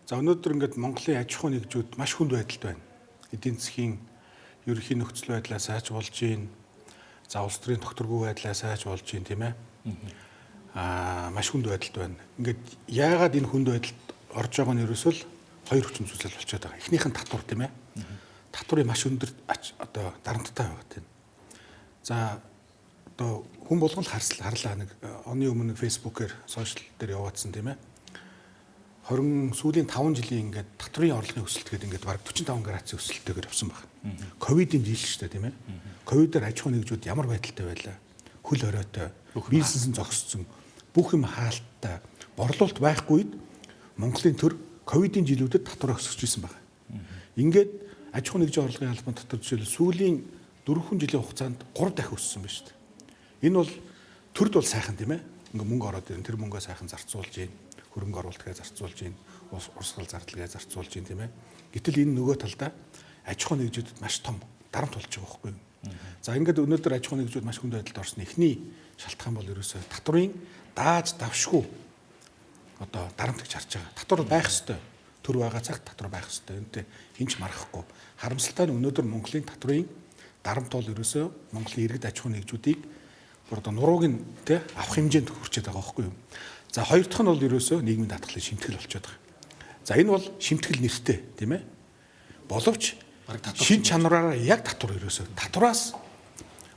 За өнөөдөр ингээд Монголын аж ахуйн нэгжүүд маш хүнд байдалд байна. Эдийн засгийн ерөнхий нөхцөл байдлаа сайж болж байна. За улс төрийн тогтворгүй байдлаа сайж болж байна, тийм ээ. Маш хүнд байдалд байна. Ингээд яагаад энэ хүнд байдалд орж байгаа нь ерөөсөө л хоёр хүчин зүйлсэл болчиход байгаа. Эхнийх нь татвар, тийм ээ. Татврын маш өндөр одоо дарамттай байгаа тийм. За одоо хүн болгон л харлаа нэг оны өмнө фэйсбүүкээр сошиал дээр яваадсан, тийм ээ. Сүүлийн 5 жилийн ингээд татврын орлогын өсөлт гэдэг ингээд бараг 45 градусын өсөлтөөр явсан байна. Ковидын жил шүү дээ, тийм ээ. Ковидээр аж ахуйн нэгжүүд ямар байдалтай байлаа? Хөл оройтой, бизнес нь зогссон, бүх юм хаалттай, борлуулалт байхгүй үед Монголын төр ковидын жилүүдэд татвар өсөж ирсэн байна. Ингээд аж ахуйн нэгжийн орлогын албан татвар жишээл сүүлийн 4 жилийн хугацаанд 3 дахин өссөн байна шүү дээ. Энэ бол төрд бол сайхан, тийм ээ. Ингээд мөнгө ороод ирэн тэр мөнгөө сайхан зарцуулж гин, хөрөнгө оруулалтгаа зарцуулж гин, урсгал зардалгаа зарцуулж гин, тийм ээ. Гэтэл энэ нөгөө талдаа аж ахуйн нэгжүүдэд маш том дарамт болж байгаа байхгүй юу? За ингээд өнөөдөр аж ахуйн нэгжүүд маш хүнд байдалд орсон эхний шалтгаан бол ерөөсөө татврын дааж давшгүй одоо дарамт гэж харж байгаа. Татвар байх ёстой. Төр байгаа цагт татвар байх ёстой. Энтэй хинч марахгүй. Харамсалтай нь өнөөдөр Монголын татврын дарамт бол ерөөсөө Монголын иргэд аж ахуйн нэгжүүдийг бүр одоо нурууг нь тэ авах хэмжээнд хүрчээд байгаа байхгүй юу? За хоёр дахь нь бол ерөөсөө нийгмийн даатгалын шимтгэл болчиход байгаа. За энэ бол шимтгэл нэртэй, тийм ээ. Боловч шин чанараараа яг татвар ерөөсөө татвараас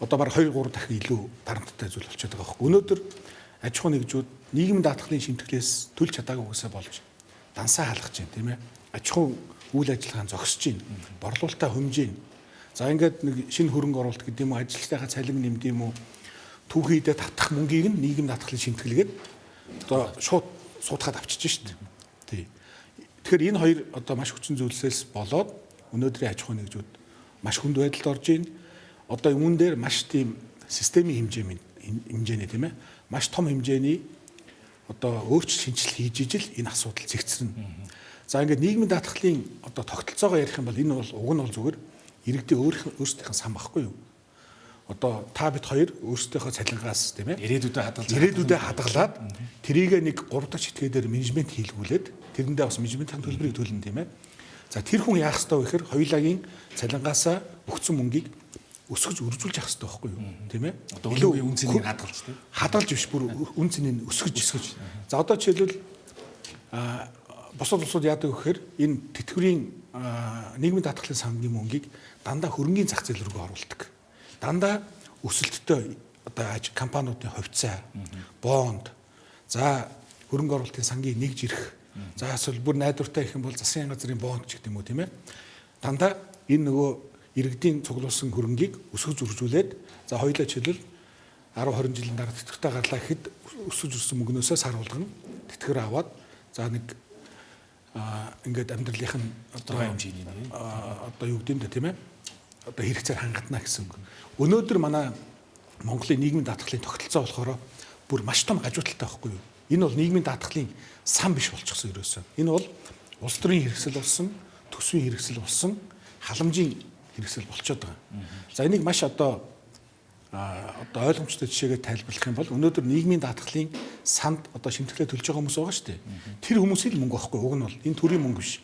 одоо баг 2-3 дахин илүү дарамттай зүйл болчиход байгаа байхгүй. Өнөөдөр аж ахуйн нэгжүүд нийгмийн даатгалын шимтгэлээс төлж чадаагүйгээсээ болж дансаа хаалгаж байна, тийм ээ. Аж ахуйн үйл ажиллагаа зогсож байна. Борлуулалтаа хөмж байна. За ингээд нэг шинэ хөрөнгө оруулалт гэдэг юм уу, ажилчдынхаа цалин нэмд юм уу, түүхийдээ татах мөнгийг нь нийгмийн даатгалын шимтгэлгээд одоо шууд суудгаад авчиж шүү дээ. Тий. Тэгэхээр энэ хоёр одоо маш хүчин зүйлсээс болоод өнөөдрийн аж ахуйн нэгжүүд маш хүнд байдалд орж байна. Одоо үүн дээр маш тийм системийн хэмжээний тийм ээ, маш том хэмжээний одоо өөрчлөлт шинжилэл хийж ижил энэ асуудал зэгцэрнэ. За ингээд нийгмийн даатгалын одоо тогтолцоогоо ярих юм бол энэ бол уг нь бол зүгээр иргэдийн өөрсдийнхээ сан багхгүй юу? Одоо та бид хоёр өөрсдийнхөө цалингаас тийм ээ ирээдүйдээ хадгалаад тэрийг нэг 3 дахь шитгээдээр менежмент хийлгүүлээд тэрэндээ бас менежментийн төлбөрийг төлнө, тийм ээ. За тэр хүн яах ёстой вэ гэхээр хоёулагийн цалингаасаа өгсөн мөнгийг өсгөж үржүүлж явах ёстой байхгүй юу, тийм ээ. Одоо өнөөгийн үн цэнийг хадгалж тийм. Хадгалж биш, бүр үн цэнийг өсгөж. За одоо жишээлбэл бусад улсууд яадаг вэ гэхээр энэ тэтгэврийн нийгмийн даатгалын сангийн мөнгийг дандаа хөрөнгийн зах зээл рүү оруулдаг. Дандаа өсөлттэй одоо компаниудын хувьцаа, бонд, за хөрөнгө оруулалтын сангийн нэгж ирэх, за эсвэл бүр найдвартай их юм бол засгийн газрын бонд ч гэдэг юм уу, тийм ээ. Дандаа энэ нөгөө иргэдийн цуглуулсан хөрөнгийг өсгөж үржүүлээд за хоёулаа жишээлбэл 10-20 жилийн дараа тэтгэвртэй гарлаа гэхэд өсөж ирсэн мөнгнөөсөө сар болгоно тэтгэвэр аваад за нэг ингээд амьдралынх нь одоо хэмжээний одоо юу гэдэг юм да, тийм ээ. Одоо хэрэгцээр хангатна гэсэн үг. Өнөөдөр манай Монголын нийгмийн даатгалын тогтолцоо болохоор бүр маш том гажуудалтай байхгүй юу? Энэ бол нийгмийн даатгалын сан биш болчихсон ерөөсөө. Энэ бол улс төрийн хэрэгсэл болсон, төсвийн хэрэгсэл болсон, халамжийн хэрэгсэл болчиход байгаа. За энийг маш одоо ойлгомжтой жишээгээр тайлбарлах юм бол өнөөдөр нийгмийн даатгалын санд одоо шимтгэлээ төлж байгаа хүмүүс байгаа шүү дээ. Тэр хүмүүсийн л мөнгө байхгүй. Уг нь бол энэ төрийн мөнгө биш.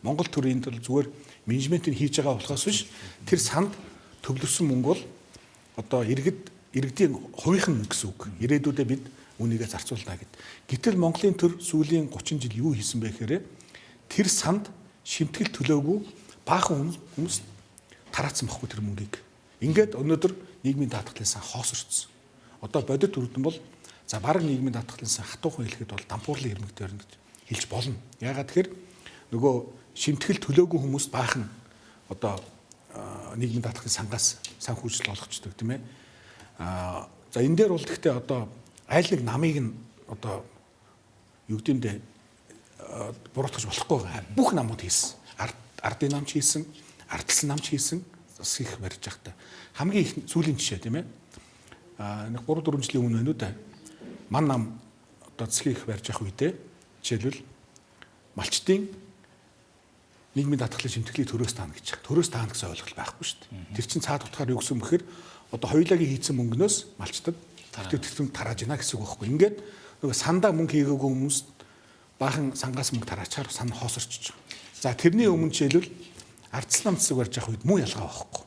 Монгол төрийн төл зүгээр менежментийг хийж байгаа болохоос биш тэр санд төвлөрсөн мөнгө бол одоо иргэдийн хувийнхан гэсэн үг. Ирээдүйдээ бид үнийгээ зарцуулна гэд. Гэтэл Монголын төр сүүлийн 30 жил юу хийсэн бэ гэхээр тэр санд шимтгэл төлөөгүй баахан хүмүүс тараацсан байхгүй тэр мөнгийг. Ингээд өнөөдөр нийгмийн даатгалын сан хоосорцсон. Одоо бодит үрдэн бол за бараг нийгмийн даатгалын сан хатуухан хэлэхэд бол дампуурлын ирмэг дээр гэж хэлж болно. Яагаад тэгэхээр нөгөө шимтгэл төлөөгүй хүмүүс баахан одоо нийгмийн даатгалын сангаас санхүүжилт олгочдөг, тийм ээ. За энэ дээр бол гэхдээ одоо айл нэг намыг нь одоо юу гэмдэ буруутгаж болохгүй байгаа. Бүх намууд хийсэн. Ардын намч хийсэн, ардчилсан намч хийсэн, бас их барьж явахтай. Хамгийн их сүүлийн жишээ, тийм ээ. Нэг 3-4 жилийн өмнө байна уу да. Ман нам одоо засгийн их барьж явах үедээ жишээлбэл малчдын нийгмийн даатгалын шимтгэлийг төрөөс таана гэж. Төрөөс таана гэсэн ойлголт байхгүй шүү дээ. Тэр чинь цаад утгаар юу гэсэн бэхээр одоо хоёулагийн хийцэн мөнгнөөс малчдад тэтгэврт тарааж гинэ гэсэн үг байхгүй. Ингээд нөгөө сандаа мөнгө хийгээгүй хүмүүс баахан сангаас мөнгө тараачаар сан хоосорчж байгаа. За тэрний өмнө жишээлбэл ардсан намцыг барьж авах үед муу ялгаа байхгүй.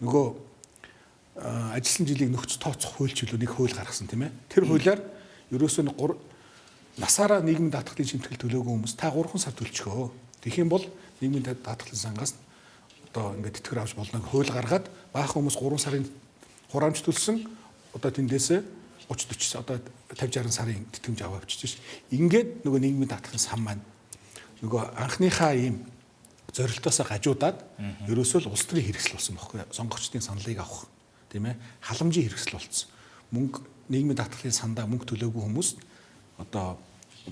Нөгөө ажилласан жилийг нөхц тооцох хууль чөлөө нэг хууль гаргасан тийм ээ. Тэр хуулиар ерөөсөө насаараа нийгмийн даатгалын шимтгэл төлөөгүй хүмүүс та 3 сар төлчихөө. Тэгэх юм бол нийгмийн даатгалын сангаас одоо ингээд тэтгэр авч болно хууль гаргаад баахан хүмүүс 3 сарын хураамж төлсөн одоо тэндээсээ 30 40 одоо 50 60 сарын тэтгэмж аваа авчиж шээ. Ингээд нөгөө нийгмийн даатгалын сан маань нөгөө анхныхаа ийм зорилтоосоо гажуудаад ерөөсөө л улс төрийн хэрэгсэл болсон байхгүй сонгогчдын саналыг авах тийм ээ халамжийн хэрэгсэл болсон. Мөнгө нийгмийн даатгалын сандаа мөнгө төлөөгүй хүмүүс одоо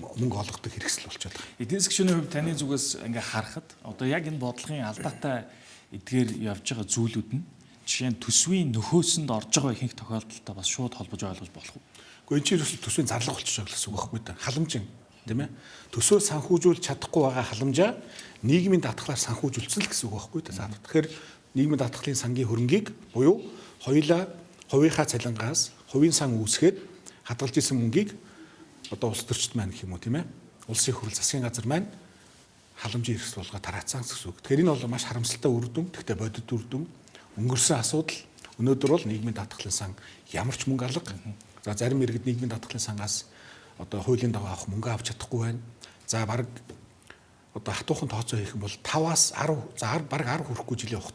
мөнгө олгодог хэрэгсэл болчиход байгаа. Эдийн засгийн хувьд таны зүгээс ингээ харахад одоо яг энэ бодлогын алдаатай эдгээр явж байгаа зүйлүүд нь жишээ нь төсвийн нөхөөсөнд орж байгаа ихэнх тохиолдолтой бас шууд холбож ойлгож болох уу? Гэхдээ энэ чинь төсвийн зарлага болчихж байгаа гэсэн үг байхгүй да. Халамжийн тийм ээ. Төсвөө санхүүжүүлж чадахгүй байгаа халамжаа нийгмийн даатгалаар санхүүжүүлсэн л гэсэн үг байхгүй да. Тэгэхээр нийгмийн даатгалын сангийн хөрөнгийг буюу хоёулаа хувийнхаа цалингаас хувийн сан үүсгээд хадгалж исэн мөнгийг одоо улс төрчд маань гэх юм уу тийм ээ. Улсын хурал засгийн газар маань халамжийн хэрэгсэл болгоо тараацсан гэсэн үг. Тэгэхээр энэ бол маш харамсалтай үр дүн, гэхдээ бодит үр дүн. Өнгөрсөн асуудал өнөөдөр бол нийгмийн даатгалын сан ямар ч мөнгө алга. За зарим иргэд нийгмийн даатгалын сангаас одоо хуулийн дагуу авах мөнгө авч чадахгүй байна. За баг одоо хатуухан тооцоо хийх юм бол 5-аас 10 за баг 10 хүрэхгүй жилийн явах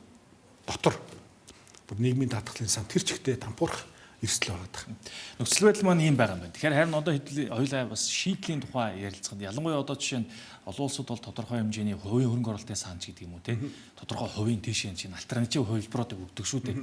дотор бүр нийгмийн даатгалын сан тэр чигтээ дампуурах эрсдэл байгаа. Нөхцөл байдал маань ийм байгаа юм байна. Тэгэхээр харин одоо хоёулаа бас шийдлийн тухай ярилцахад ялангуяа одоо жишээ нь олон улсууд бол тодорхой хэмжээний хувийн хөрөнгө оруулалтын санч гэдэг юм уу те тодорхой хувийн тийшээ чинь альтернатив хувилбаруудыг өгдөг шүү дээ.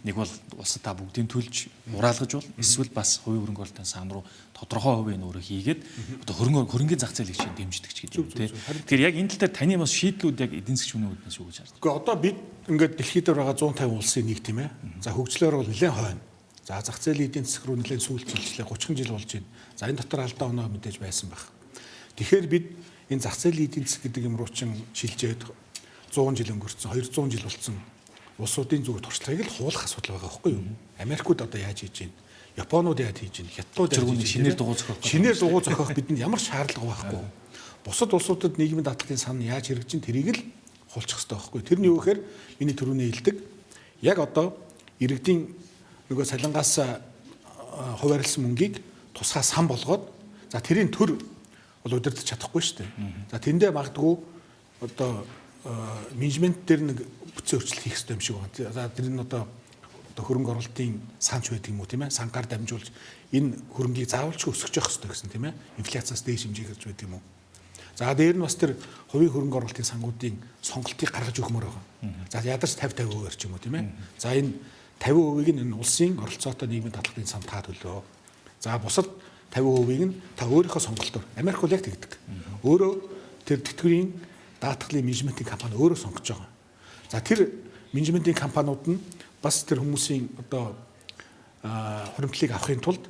Нэг бол улсад та бүгдийг төлж ураалгаж бол эсвэл бас хувийн хөрөнгө оруулалтын сан руу тодорхой хувийн нөрөө хийгээд одоо хөрөнгөний зах зээлийг чинь дэмждэг ч гэдэг юм те. Тэгэхээр яг энэ тал дээр таны бас шийдлүүд яг эдийн засгийн үнийн үүднээс юу гэж хардаг? Гэхдээ одоо бид ингээд дэлхийд дээр байгаа 150 улсын нэг тийм ээ. За хөгжлөөр бол нэлээд хойно. За зах зээлийн эдийн засаг руу нэлээд сүүлчилжлээ 30 жил болж байна. За энэ дотор алдаа оноо мэдээж байсан байх. Тэгэхээр бид энэ зах зээлийн эдийн засаг гэдэг юм руу чин шилжээд 100 жил өнгөрцөн 200 жил болсон улсуудын зүгээр туршлагыг л хуулах асуудал байгаа байхгүй юу? Америкууд одоо яаж хийж байна? Японууд яаж хийж байна? Хятадууд яаж хийж байна? Шинээр дугуй зохиох бидэнд ямар шаардлага байхгүй. Бусад улсуудад нийгмийн даатгалын сан яаж хэрэгжин тэрийг л хулчих хэрэгтэй байхгүй. Тэрний юу гэхээр миний түрүүний хэлдэг яг одоо иргэдийн нөгөө салингаас хуваарлсан мөнгийг тусгай сан болгоод за тэрийн төр бол удирдах чадахгүй шүү дээ. За тэндээ магадгүй одоо менежмент дээр нэг бүтцийн өөрчлөлт хийх хэрэгтэй юм шиг байна. За тэр нь одоо хөрөнгө оруулалтын санч байдаг юм уу тийм ээ? Сангаар дамжуулж энэ хөрөнгийг заавалчгүй өсгөж явах хэрэгтэй гэсэн тийм ээ? Инфляцаас дээш хэмжээ гарч байдаг юм уу? За дээр нь бас тэр хувийн хөрөнгө оруулалтын сангуудын сонголтыг гаргаж өгмөр байгаа. За ядаж 50-50% ч юм уу тийм ээ? За энэ 50%-ийг нь энэ улсын оролцоотой нийгмийн даатгалын сан та төлөө. За бусад 50%-ийг нь та өөрийнхөө сонголтоор Америк бол яг тэгдэг. Өөрөө тэр тэтгэврийн даатгалын менежментийн компани өөрөө сонгож байгаа. За тэр менежментийн компаниуд нь бас тэр хүмүүсийн одоо хуримтлалыг авахын тулд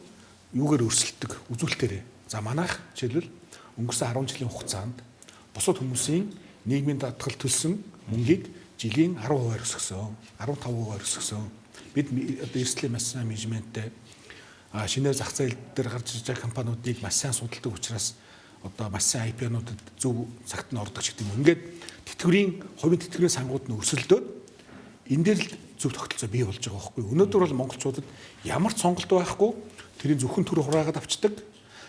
юугаар өрсөлдөг үзүүлэлтээрээ. За манайх жишээлбэл өнгөрсөн 10 жилийн хугацаанд бусад хүмүүсийн нийгмийн даатгал төлсөн мөнгийг жилийн 10% өсгсөн, 15% өсгсөн. Бид одоо эрсдлийн маш сайн менежменттэй шинээр зах зээл дээр гарч ирж байгаа компаниудыг маш сайн судалдаг учраас одоо маш сайн IPO-нуудад зөв цагт нь ордог ч гэдэг юм. Ингээд тэтгэврийн хувийн тэтгэврийн сангууд нь өрсөлдөөд энэ дээр л зөв тогтолцоо бий болж байгаа байхгүй. Өнөөдөр бол монголчуудад ямар ч сонголт байхгүй тэрийн зөвхөн төр хураагаад авчдаг.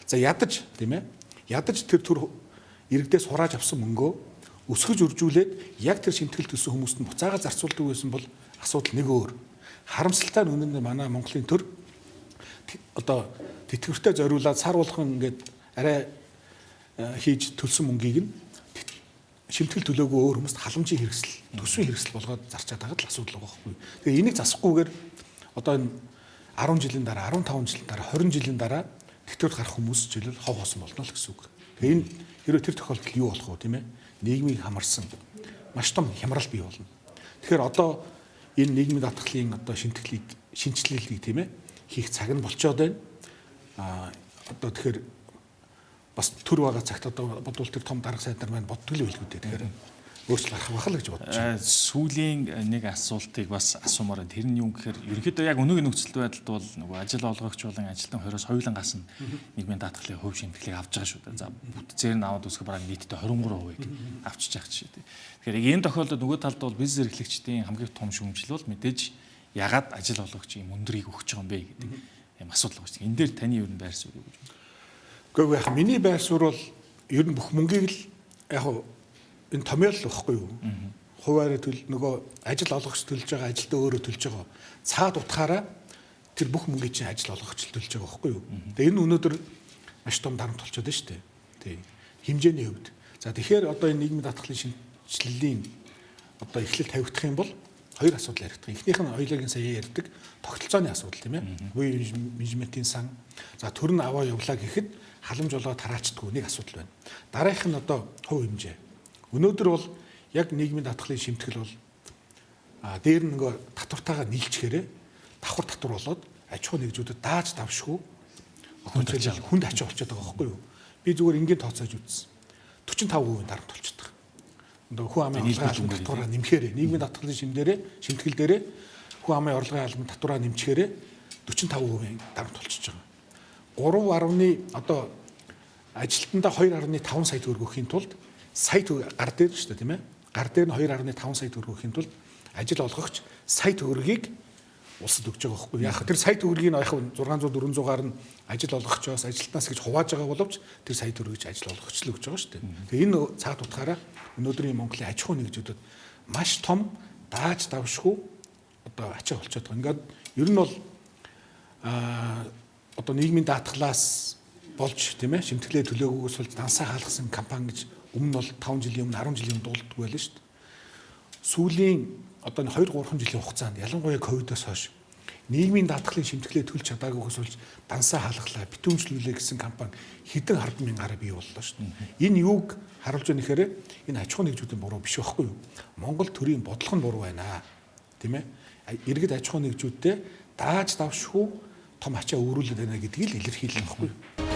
За ядаж тийм ээ. Ядаж тэр төр иргэдээс хурааж авсан мөнгөө өсгөж үржүүлээд яг тэр шимтгэл төссөн хүмүүст нь буцаага зарцуулдаг байсан бол асуудал нэг өөр. Харамсалтай нь үнэндээ манай Монголын төр одоо тэтгэвртэй зориулаад сар болгон ингээд арай хийж төлсөн мөнгийг нь шимтгэл төлөөгүй өөр хүмүүст халамжийн хэрэгсэл, төсвийн хэрэгсэл болгоод зарчаад байгаа л асуудал байгаа байхгүй. Тэгээ энийг засахгүйгээр одоо энэ 10 жилийн дараа, 15 жилийн дараа, 20 жилийн дараа тэтгэврт гарах хүмүүс жишээлбэл хов хоосон болно л гэсэн үг. Тэгээ энэ хэрвээ тэр тохиолдолд юу болох вэ, тийм ээ? Нийгмийг хамарсан маш том хямрал бий болно. Тэгэхээр одоо энэ нийгмийн даатгалын одоо шинжилгээг тийм ээ хийх цаг нь болцоод байна. Одоо тэгэхээр бас төр байгаа цагт одоо бодвол тэр том дарга сайд нар маань боддог л байлгүй дээ. Тэгэхээр өөрчлөлт гарах байх л гэж бодож байна. Сүүлийн нэг асуултыг бас асуумаар. Тэр нь юу гэхээр ерөнхийдөө яг өнөөгийн нөхцөл байдалд бол нөгөө ажил олгогч болон ажилтан хоёроос хоёулангаас нь нийгмийн даатгалын хувь шимтгэлийг авч байгаа шүү дээ. За бүтцээр нь аваад үзэх бараг нийтдээ 23%-ийг авчиж байгаа ч тийм. Тэгэхээр энэ тохиолдолд нөгөө талд бол бизнес эрхлэгчдийн хамгийн том шүүмжил бол мэдээж ягаад ажил олгогчийн өндрийг өгч байгаа юм бэ гэдэг юм асуудал байгаа шүү дээ. Энэ дээр таны ер нь байр суурь юу гэж байна? Гэхдээ яг миний байр суурь бол ер нь бүх мөнгийг л яг энэ томьёол واخгүй юу? Хуваараа нөгөө ажил олгогч төлж байгаа, ажилтаа өөрөө төлж байгаа. Цаад утгаараа тэр бүх мөнгөний чинь ажил олгогч төлж байгаа واخгүй юу? Тэгээ энэ өнөөдөр маш том дарамт болчиход байна шүү дээ. Тий. Хэмжээний хувьд. За тэгэхээр одоо энэ нийгмийн даатгалын шинжилгээний одоо эхлэл тавигдах юм бол хоёр асуудал яригдах. Эхнийх нь хоёулагийн сая ярьдаг тогтолцооны асуудал тийм ээ. Үе менежментийн сан. За төр нь аваа явлаа гэхэд халамж болоо тараачдгүй нэг асуудал байна. Дараагийнх нь одоо хувь хэмжээ. Өнөөдөр бол яг нийгмийн даатгалын шимтгэл бол дээр нь нөгөө татвартайгаа нийлчихээрээ давхар татвар болоод аж ахуй нэгжүүдэд дааж давшгүй хүнд ачаа болчиход байгаа байхгүй юу? Би зүгээр ингийн тооцоож үзсэн. 45% дарамт болчиход байгаа. Одоо хүн амын орлогын татвараа нэмэхээр нийгмийн даатгалын шимтгэл дээрээ хүн амын орлогын татвараа нэмчихээрээ 45% дарамт болчихж байгаа. 3 одоо ажилтнаа 2.5 сая төгрөг өгөхийн тулд сая төгрөг гар дээр шүү дээ тийм ээ. Гар дээр нь 2.5 сая төгрөг өгөхийн тулд ажил олгогч сая төгрөгийг улсад өгч байгаа байхгүй. Яг тэр сая төгрөгийг яг 600 400-аар нь ажил олгогчоос ажилтнаас гэж хувааж байгаа боловч тэр сая төгрөгийг ажил олгогч л өгч байгаа шүү дээ. Тэгээ энэ цаад утгаараа өнөөдрийн Монголын аж ахуй нэгжүүдэд маш том дааж давшгүй одоо ачаа болчиход байгаа. Ингээд ер нь бол одоо нийгмийн даатгалаас болж тийм ээ шимтгэлээ төлөөгөөс болж дансаа хаалгасан компани гэж өмнө бол 5 жилийн өмнө 10 жилийн өмнө дуулдаг байлаа шүү дээ. Сүүлийн одоо 2-3 жилийн хугацаанд ялангуяа ковидоос хойш нийгмийн даатгалын шимтгэлээ төлж чадаагүйгээс болж дансаа хаалгалаа битүүмжлүүлээ гэсэн компани хэдэн хардсан мянган гараа бий боллоо шүү дээ. Энэ юуг харуулж байгаа нэхээр энэ аж ахуй нэгжүүдийн буруу биш байхгүй юу? Монгол төрийн бодлого нь буруу байна. Тийм ээ? Иргэд аж ахуй нэгжүүдтэй дааж давшгүй том ачаа өөрүүлээд байна гэдгийг л илэрхийлэх байхгүй юу?